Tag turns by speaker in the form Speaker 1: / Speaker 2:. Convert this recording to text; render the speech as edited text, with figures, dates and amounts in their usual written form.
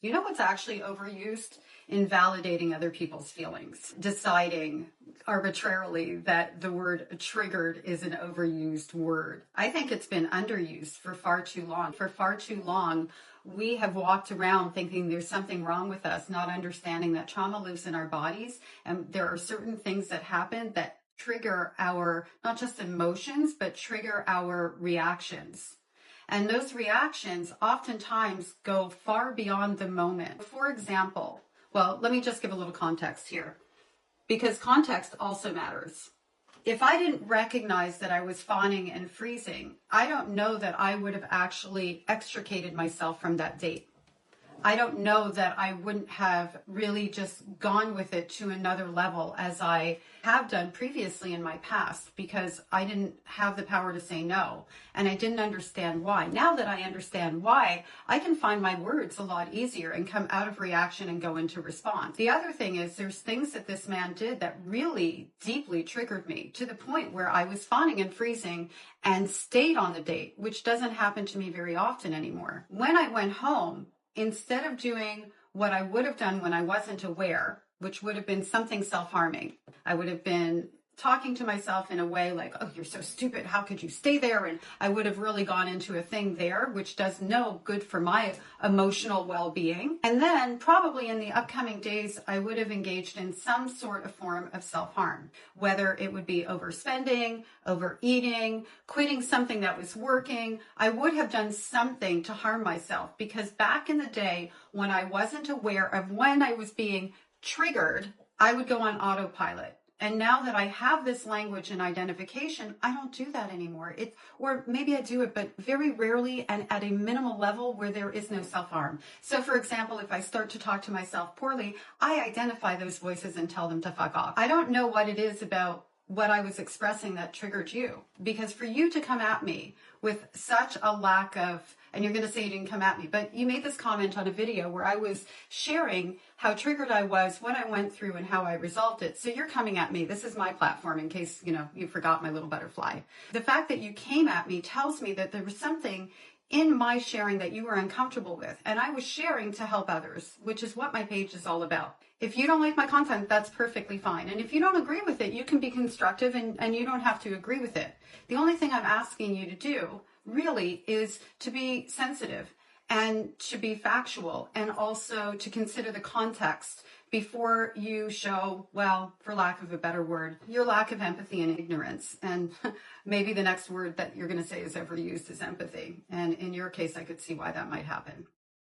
Speaker 1: You know what's actually overused? Invalidating other people's feelings. Deciding arbitrarily that the word triggered is an overused word. I think it's been underused for far too long. For far too long, we have walked around thinking there's something wrong with us, not understanding that trauma lives in our bodies. And there are certain things that happen that trigger our, not just emotions, but trigger our reactions. And those reactions oftentimes go far beyond the moment. For example, well, let me just give a little context here, because context also matters. If I didn't recognize that I was fawning and freezing, I don't know that I would have actually extricated myself from that date. I don't know that I wouldn't have really just gone with it to another level as I have done previously in my past, because I didn't have the power to say no, and I didn't understand why. Now that I understand why, I can find my words a lot easier and come out of reaction and go into response. The other thing is there's things that this man did that really deeply triggered me to the point where I was fawning and freezing and stayed on the date, which doesn't happen to me very often anymore. When I went home, instead of doing what I would have done when I wasn't aware, which would have been something self-harming, I would have been talking to myself in a way like, oh, you're so stupid. How could you stay there? And I would have really gone into a thing there, which does no good for my emotional well-being. And then probably in the upcoming days, I would have engaged in some sort of form of self-harm, whether it would be overspending, overeating, quitting something that was working. I would have done something to harm myself, because back in the day when I wasn't aware of when I was being triggered, I would go on autopilot. And now that I have this language and identification, I don't do that anymore. Or maybe I do it, but very rarely and at a minimal level where there is no self-harm. So for example, if I start to talk to myself poorly, I identify those voices and tell them to fuck off. I don't know what it is about what I was expressing that triggered you, because for you to come at me with such a lack of, and you're going to say you didn't come at me, but you made this comment on a video where I was sharing how triggered I was, what I went through, and how I resolved it. So you're coming at me. This is my platform in case, you forgot my little butterfly. The fact that you came at me tells me that there was something in my sharing that you were uncomfortable with. And I was sharing to help others, which is what my page is all about. If you don't like my content, that's perfectly fine. And if you don't agree with it, you can be constructive and you don't have to agree with it. The only thing I'm asking you to do really is to be sensitive and to be factual, and also to consider the context before you show, well, for lack of a better word, your lack of empathy and ignorance. And maybe the next word that you're going to say is overused is empathy. And in your case, I could see why that might happen.